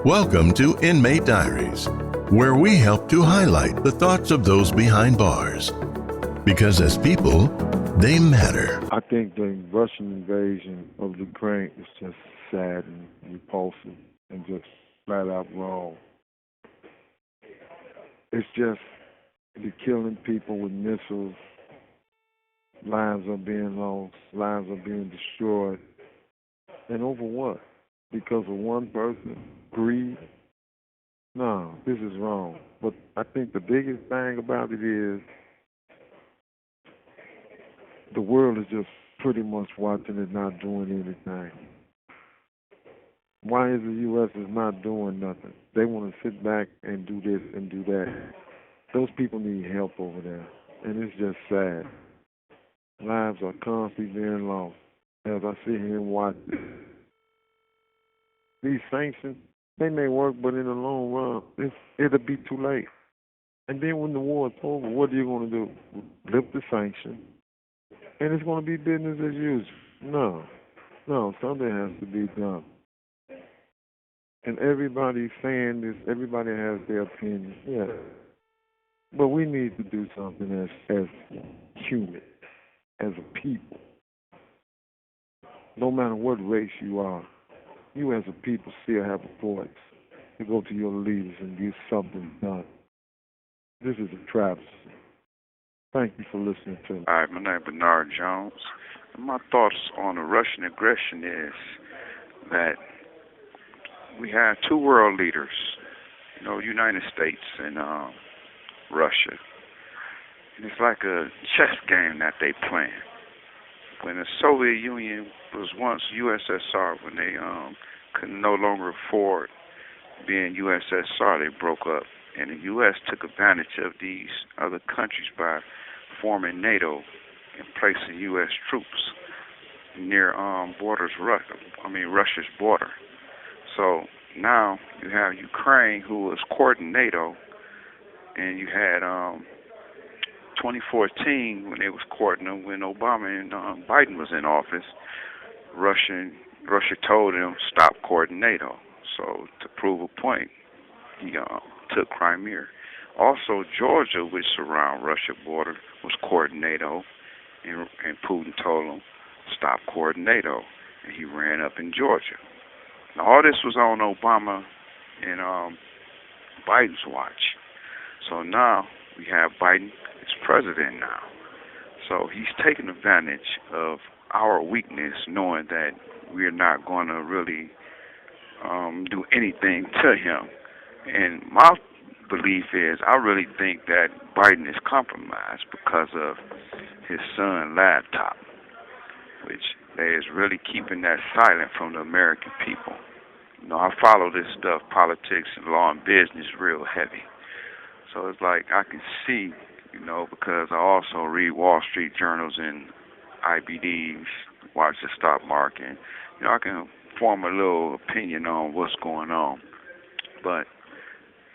Welcome to Inmate Diaries, where we help to highlight the thoughts of those behind bars. Because as people, they matter. I think the Russian invasion of Ukraine is just sad and repulsive and just flat out wrong. It's just you're killing people with missiles, lives are being lost, lives are being destroyed. And over what? Because of one person? Greed? No, this is wrong. But I think the biggest thing about it is the world is just pretty much watching it, not doing anything. Why is the U.S. is not doing nothing? They want to sit back and do this and do that. Those people need help over there, and it's just sad. Lives are constantly being lost. As I sit here and watch these sanctions, they may work, but in the long run, it'll be too late. And then when the war is over, what are you going to do? Lift the sanction, and it's going to be business as usual. No, something has to be done. And everybody's saying this, everybody has their opinion. Yeah. But we need to do something as human, as a people. No matter what race you are, you as a people still have a voice to go to your leaders and get something done. This is a travesty. Thank you for listening to me. Hi, my name is Bernard Jones. And my thoughts on the Russian aggression is that we have two world leaders, United States and Russia. And it's like a chess game that they playing. When the Soviet Union was once USSR, when they could no longer afford being USSR, they broke up. And the U.S. took advantage of these other countries by forming NATO and placing U.S. troops near Russia's border. So now you have Ukraine, who was courting NATO, and you had 2014 when they was courting them when Obama and Biden was in office. Russia told them stop courting NATO. So to prove a point, he took Crimea. Also, Georgia, which surround Russia border, was courting NATO, and Putin told him stop courting NATO, and he ran up in Georgia. Now, all this was on Obama and Biden's watch. So now we have Biden as president now. So he's taking advantage of our weakness, knowing that we're not going to really do anything to him. And my belief is, I really think that Biden is compromised because of his son's laptop, which is really keeping that silent from the American people. I follow this stuff, politics and law and business, real heavy. So it's like I can see, because I also read Wall Street journals and IBDs, watch the stock market. I can form a little opinion on what's going on. But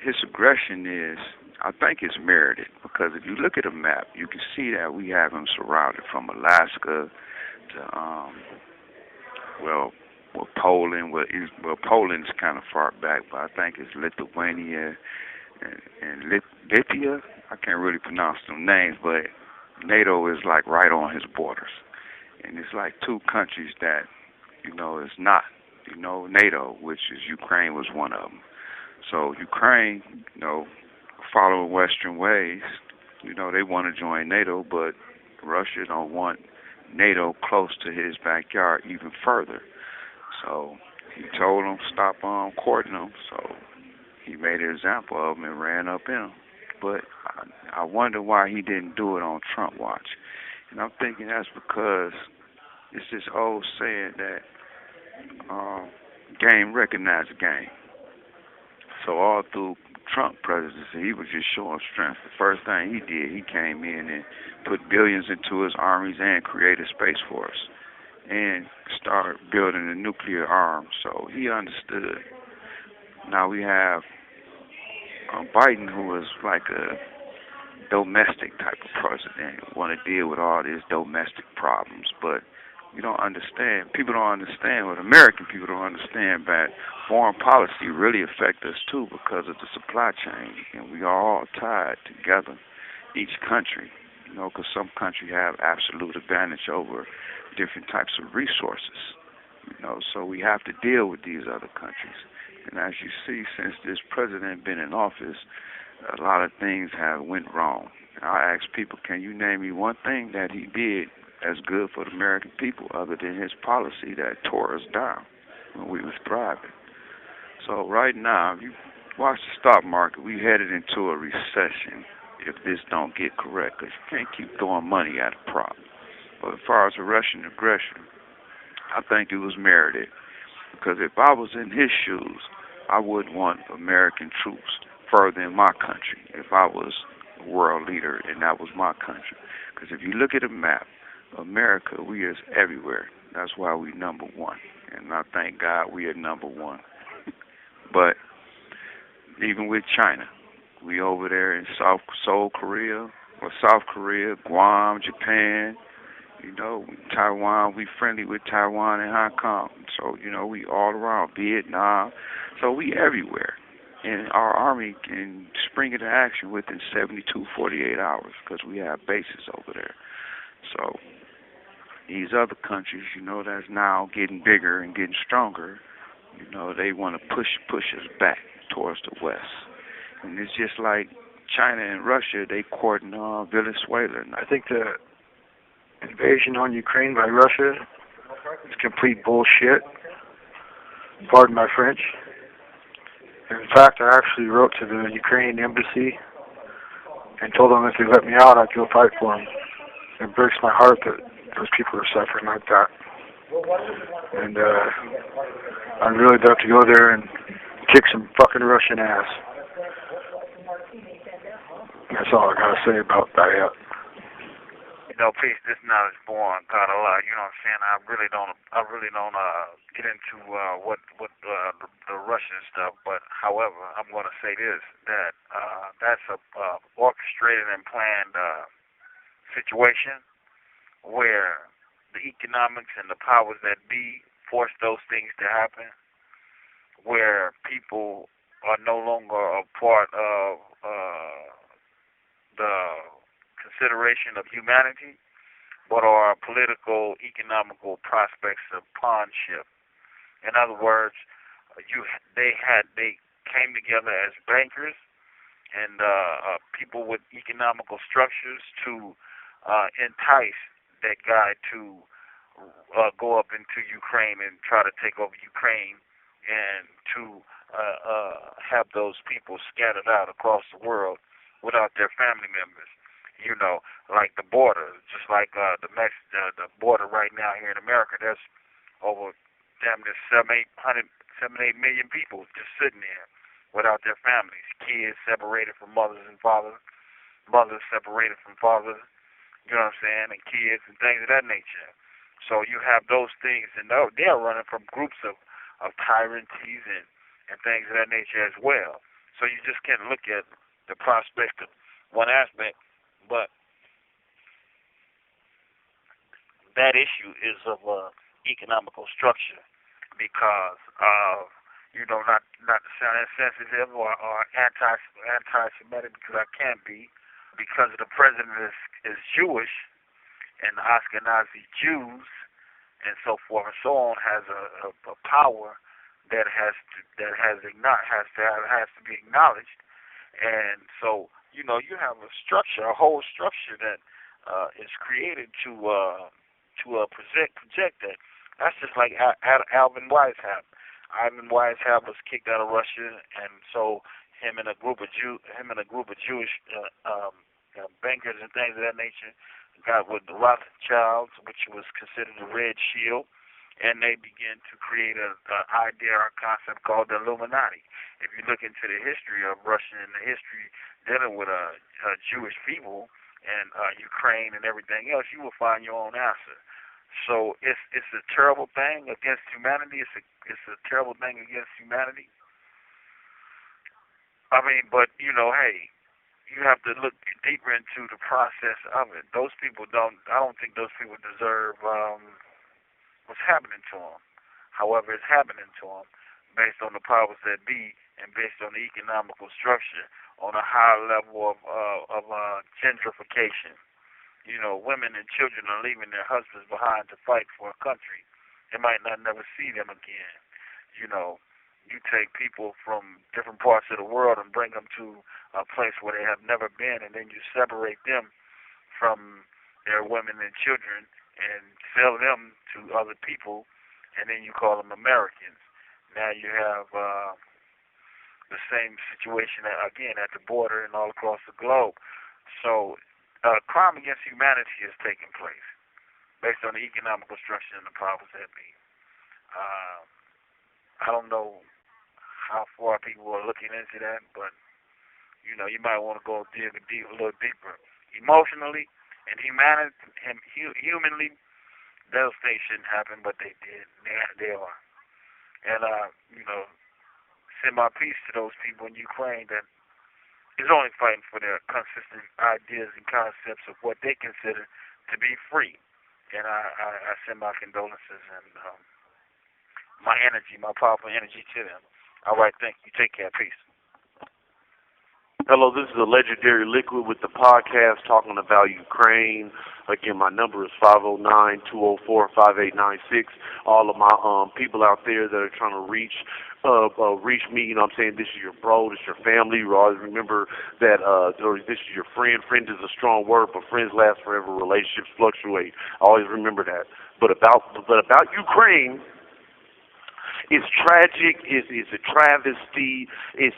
his aggression is, I think it's merited, because if you look at a map, you can see that we have him surrounded from Alaska to, Poland. Poland's kind of far back, but I think it's Lithuania and Lithia. I can't really pronounce them names, but NATO is like right on his borders. And it's like two countries that, is not, NATO, which is Ukraine was one of them. So Ukraine, following Western ways, they want to join NATO, but Russia don't want NATO close to his backyard even further. So he told them stop courting them. So he made an example of him and ran up in him. But I wonder why he didn't do it on Trump watch. And I'm thinking that's because it's this old saying that game recognizes game. So all through Trump presidency, he was just showing strength. The first thing he did, he came in and put billions into his armies and created Space Force and started building a nuclear arm. So he understood. Now we have Biden, who is like a domestic type of president, want to deal with all these domestic problems. But You don't understand. People don't understand, or American people don't understand that foreign policy really affects us too because of the supply chain, and we are all tied together, each country, because some countries have absolute advantage over different types of resources, so we have to deal with these other countries. And as you see, since this president been in office, a lot of things have went wrong. I ask people, can you name me one thing that he did as good for the American people other than his policy that tore us down when we was thriving? So right now, if you watch the stock market, we headed into a recession if this don't get correct, because you can't keep throwing money at a problem. But as far as the Russian aggression, I think it was merited, because if I was in his shoes, I wouldn't want American troops further in my country if I was a world leader and that was my country. Because if you look at a map, America, we is everywhere. That's why we number one. And I thank God we are number one. But even with China, we over there in South Korea, Guam, Japan, Taiwan, we friendly with Taiwan and Hong Kong. So, we all around, Vietnam. So we everywhere. And our Army can spring into action within 72, 48 hours because we have bases over there. So these other countries, that's now getting bigger and getting stronger, they want to push us back towards the West. And it's just like China and Russia, they courting Venezuela. I think the invasion on Ukraine by Russia is complete bullshit. Pardon my French. In fact, I actually wrote to the Ukrainian embassy and told them if they let me out, I'd go fight for them. It breaks my heart that those people are suffering like that. And I'd really love to go there and kick some fucking Russian ass. That's all I gotta say about that. Peace, this knowledge born, God Allah, you know what I'm saying? I really don't get into what the Russian stuff, but however, I'm going to say this, that that's a orchestrated and planned situation where the economics and the powers that be force those things to happen, where people are no longer a part of the consideration of humanity, but are political, economical prospects of pawnship. In other words, they came together as bankers and people with economical structures to entice that guy to go up into Ukraine and try to take over Ukraine and to have those people scattered out across the world without their family members. Like the border, just like the border right now here in America. There's over damn near 7-8 million people just sitting there without their families, kids separated from mothers and fathers, mothers separated from fathers, you know what I'm saying, and kids and things of that nature. So you have those things, and they're running from groups of tyrants and things of that nature as well. So you just can't look at the prospect of one aspect, but that issue is of economical structure because of, not to sound insensitive or anti-Semitic, because I can't be, because the president is Jewish and the Ashkenazi Jews and so forth and so on has a power that has to be acknowledged. And so, you have a structure, a whole structure that is created to project that. That's just like Alvin Weishaupt. Alvin Weishaupt was kicked out of Russia, and so him and a group of Jewish bankers and things of that nature got with the Rothschilds, which was considered the Red Shield, and they began to create an idea or a concept called the Illuminati. If you look into the history of Russia and the history dealing with Jewish people and Ukraine and everything else, you will find your own answer. So it's a terrible thing against humanity. It's a terrible thing against humanity. I mean, but hey, you have to look deeper into the process of it. Those people I don't think those people deserve what's happening to them. However, it's happening to them based on the powers that be and based on the economical structure on a high level of gentrification. You know, women and children are leaving their husbands behind to fight for a country. They might not never see them again. You know, you take people from different parts of the world and bring them to a place where they have never been, and then you separate them from their women and children and sell them to other people, and then you call them Americans. Now you have the same situation again at the border and all across the globe. So crime against humanity is taking place based on the economical structure and the powers that be. I don't know how far people are looking into that, but you know, you might want to go dig a little deeper. Emotionally and humanly, those things shouldn't happen, but they did. They are. And you know, send my peace to those people in Ukraine that is only fighting for their consistent ideas and concepts of what they consider to be free. And I send my condolences and my energy, my powerful energy to them. All right, thank you. Take care. Peace. Hello, this is a legendary Liquid with the podcast talking about Ukraine. Again, my number is 509-204-5896. All of my people out there that are trying to reach me, you know what I'm saying, this is your bro, this is your family. You always remember that this is your friend. Friend is a strong word, but friends last forever, relationships fluctuate. Always remember that. But about Ukraine, it's tragic, it's a travesty, it's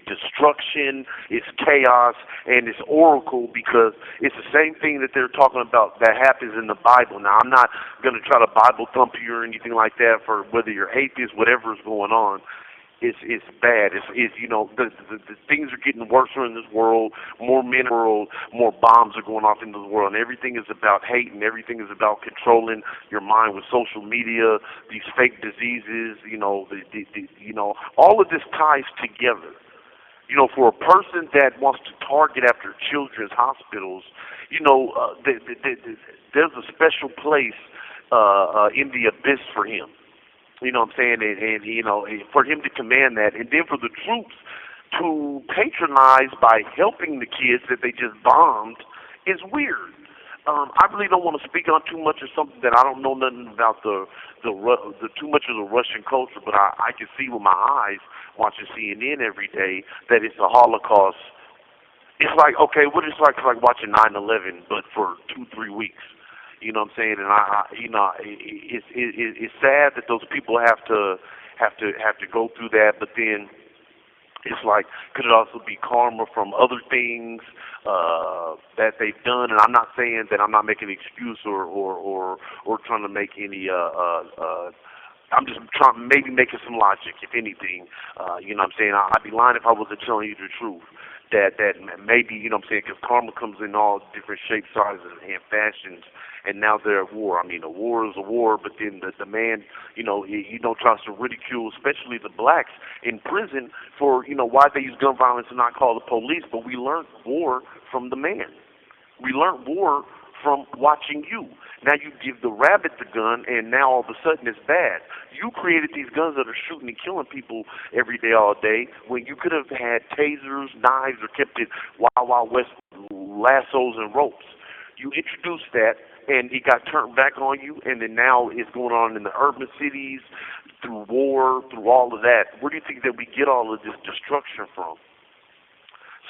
destruction, it's chaos, and it's oracle because it's the same thing that they're talking about that happens in the Bible. Now, I'm not going to try to Bible thump you or anything like that for whether you're atheist, whatever is going on. It's bad. It's you know, the things are getting worse in this world. More men in the world, more bombs are going off into the world, and everything is about hate, and everything is about controlling your mind with social media, these fake diseases. You know, you know, all of this ties together. You know, for a person that wants to target after children's hospitals, you know, there's a special place in the abyss for him. You know what I'm saying? And you know, for him to command that, and then for the troops to patronize by helping the kids that they just bombed is weird. I really don't want to speak on too much of something that I don't know nothing about the too much of the Russian culture, but I can see with my eyes watching CNN every day that it's a Holocaust. It's like, okay, what it's like watching 9/11, but for 2-3 weeks. You know what I'm saying? And you know, it's sad that those people have to go through that. But then it's like, could it also be karma from other things that they've done? And I'm not saying that I'm not making an excuse or trying to make any. I'm just trying, maybe making some logic, if anything. You know what I'm saying? I'd be lying if I wasn't telling you the truth. That maybe, you know what I'm saying, because karma comes in all different shapes, sizes, and fashions, and now they're at war. I mean, a war is a war, but then the man, you know, tries to ridicule, especially the blacks in prison for, you know, why they use gun violence and not call the police, but we learned war from the man. We learned war from watching you. Now you give the rabbit the gun, and now all of a sudden it's bad. You created these guns that are shooting and killing people every day, all day, when you could have had tasers, knives, or kept it Wild Wild West lassos and ropes. You introduced that, and it got turned back on you, and then now it's going on in the urban cities, through war, through all of that. Where do you think that we get all of this destruction from?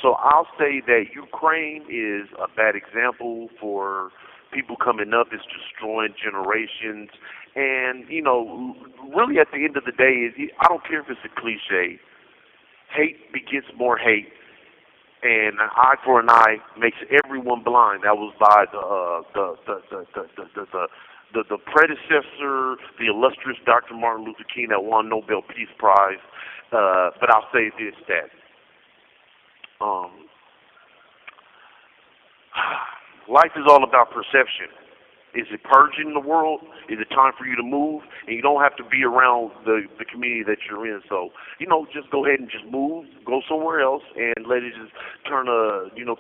So I'll say that Ukraine is a bad example for people coming up. It's destroying generations. And, you know, really at the end of the day, I don't care if it's a cliche. Hate begets more hate. And an eye for an eye makes everyone blind. That was by the predecessor, the illustrious Dr. Martin Luther King that won Nobel Peace Prize. But I'll say this, that life is all about perception. Is it purging the world? Is it time for you to move? And you don't have to be around the community that you're in. So, you know, just go ahead and just move, go somewhere else, and let it just turn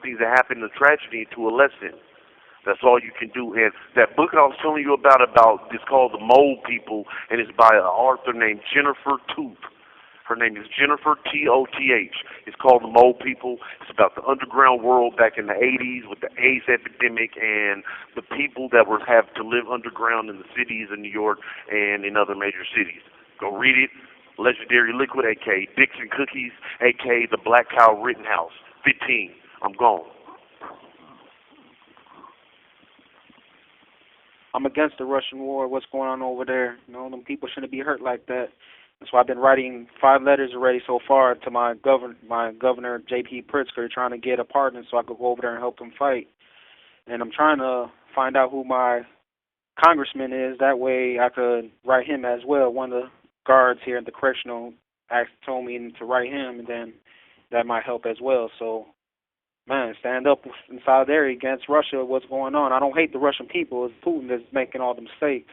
things that happen in tragedy into a lesson. That's all you can do. And that book I was telling you about it's called The Mole People, and it's by an author named Jennifer Tooth. Her name is Jennifer Toth. It's called The Mole People. It's about the underground world back in the 80s with the AIDS epidemic and the people that were have to live underground in the cities of New York and in other major cities. Go read it. Legendary Liquid, a.k.a. Dixon Cookies, a.k.a. The Black Cow Rittenhouse. 15. I'm gone. I'm against the Russian war. What's going on over there? You know, them people shouldn't be hurt like that. That's why I've been writing 5 letters already so far to my governor, J.P. Pritzker, trying to get a pardon so I could go over there and help them fight. And I'm trying to find out who my congressman is. That way I could write him as well. One of the guards here at the correctional told me to write him, and then that might help as well. So, man, stand up in solidarity against Russia. What's going on? I don't hate the Russian people. It's Putin that's making all the mistakes.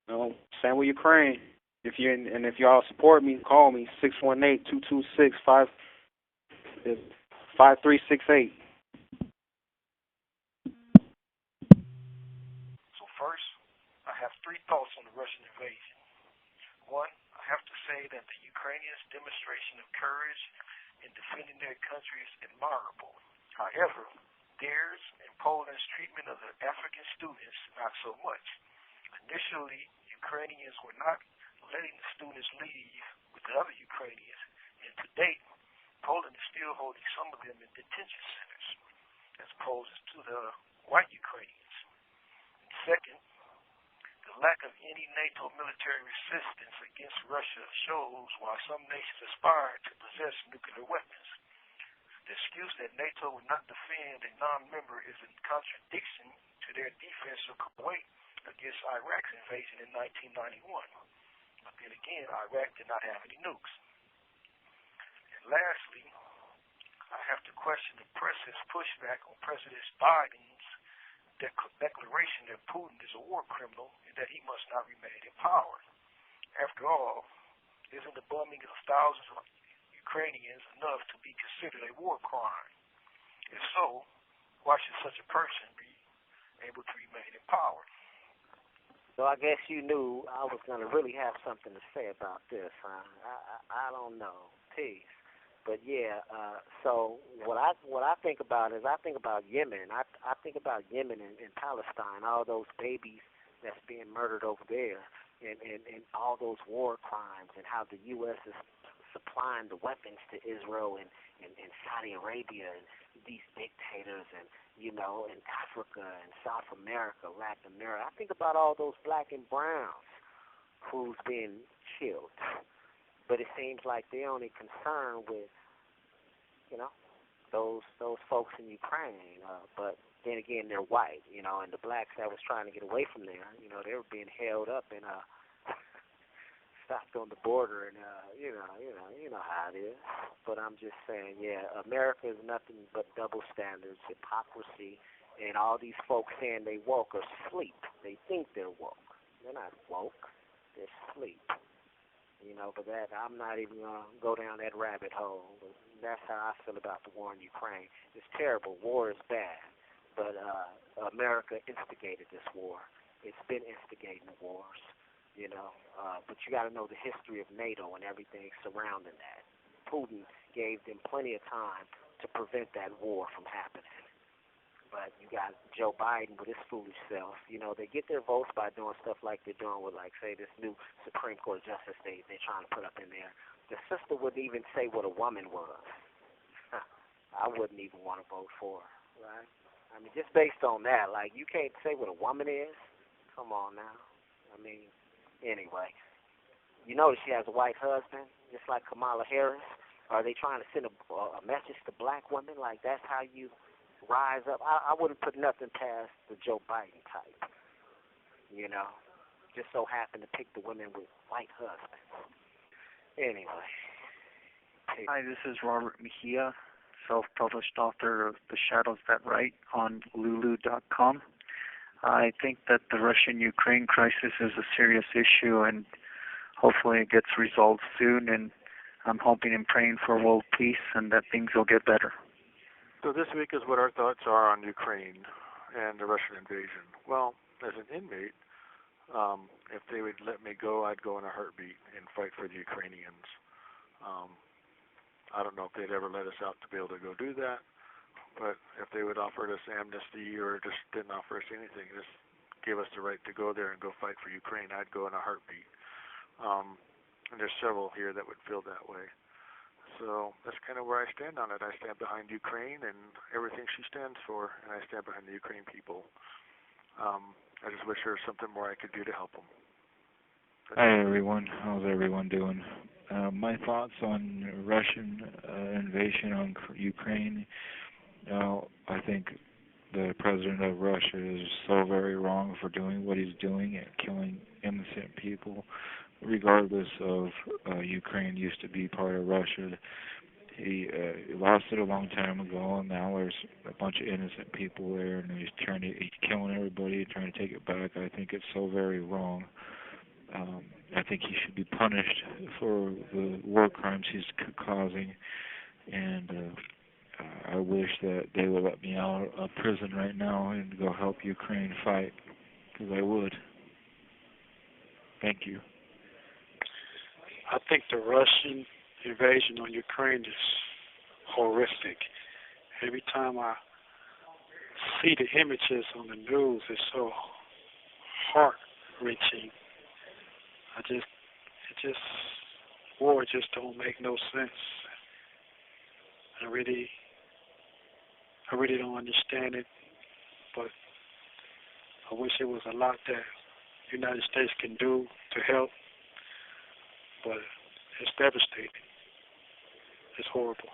You know, stand with Ukraine. If y'all support me, call me 618-226-5368. So first, I have 3 thoughts on the Russian invasion. One, I have to say that the Ukrainians' demonstration of courage in defending their country is admirable. However, theirs and Poland's treatment of the African students, not so much. Initially, Ukrainians were not letting the students leave with the other Ukrainians, and to date, Poland is still holding some of them in detention centers, as opposed to the white Ukrainians. And second, the lack of any NATO military resistance against Russia shows why some nations aspire to possess nuclear weapons. The excuse that NATO would not defend a non-member is in contradiction to their defense of Kuwait against Iraq's invasion in 1991. But then again, Iraq did not have any nukes. And lastly, I have to question the press's pushback on President Biden's declaration that Putin is a war criminal and that he must not remain in power. After all, isn't the bombing of thousands of Ukrainians enough to be considered a war crime? If so, why should such a person be able to remain in power? So I guess you knew I was going to really have something to say about this, huh? I don't know. Peace. But yeah, so what I think about is I think about Yemen. I think about Yemen and Palestine, all those babies that's being murdered over there, and all those war crimes, and how the U.S. is supplying the weapons to Israel and Saudi Arabia and these dictators and, you know, in Africa and South America, Latin America. I think about all those black and browns who's being killed. But it seems like they're only concerned with, you know, those folks in Ukraine. But then again, they're white, you know, and the blacks that was trying to get away from there, you know, they were being held up and stopped on the border, and you know how it is. But I'm just saying, yeah, America is nothing but double standards, hypocrisy, and all these folks saying they woke are asleep. They think they're woke. They're not woke. They're asleep. You know, but that I'm not even going to go down that rabbit hole. But that's how I feel about the war in Ukraine. It's terrible. War is bad. But America instigated this war. It's been instigating wars, you know. But you got to know the history of NATO and everything surrounding that. Putin gave them plenty of time to prevent that war from happening. But you got Joe Biden with his foolish self. You know, they get their votes by doing stuff like they're doing with, like, say, this new Supreme Court justice they're trying to put up in there. The sister wouldn't even say what a woman was. I wouldn't even want to vote for her, right? I mean, just based on that, like, you can't say what a woman is? Come on now. I mean, anyway. You notice she has a white husband, just like Kamala Harris. Are they trying to send a message to black women? Like, that's how you rise up? I wouldn't put nothing past the Joe Biden type, you know. Just so happen to pick the women with white husbands. Anyway. Hi, this is Robert Mejia, self-published author of The Shadows That Write on Lulu.com. I think that the Russian-Ukraine crisis is a serious issue, and hopefully it gets resolved soon, and I'm hoping and praying for world peace and that things will get better. So this week is what our thoughts are on Ukraine. and the Russian invasion. Well, as an inmate, if they would let me go, I'd go in a heartbeat and fight for the Ukrainians. I don't know if they'd ever let us out to be able to go do that, but if they would offer us amnesty or just didn't offer us anything, just give us the right to go there and go fight for Ukraine, I'd go in a heartbeat. And there's several here that would feel that way. So that's kind of where I stand on it. I stand behind Ukraine and everything she stands for, and I stand behind the Ukraine people. I just wish there was something more I could do to help them. Hi everyone, how's everyone doing? My thoughts on Russian invasion on Ukraine. I think the president of Russia is so very wrong for doing what he's doing and killing innocent people, regardless of Ukraine used to be part of Russia. He lost it a long time ago, and now there's a bunch of innocent people there, and he's killing everybody, trying to take it back. I think it's so very wrong. I think he should be punished for the war crimes he's causing, and I wish that they would let me out of prison right now and go help Ukraine fight, because I would. Thank you. I think the Russian invasion on Ukraine is horrific. Every time I see the images on the news, it's so heart-wrenching. War just don't make no sense. I really don't understand it, but I wish there was a lot that the United States can do to help, but it's devastating. It's horrible.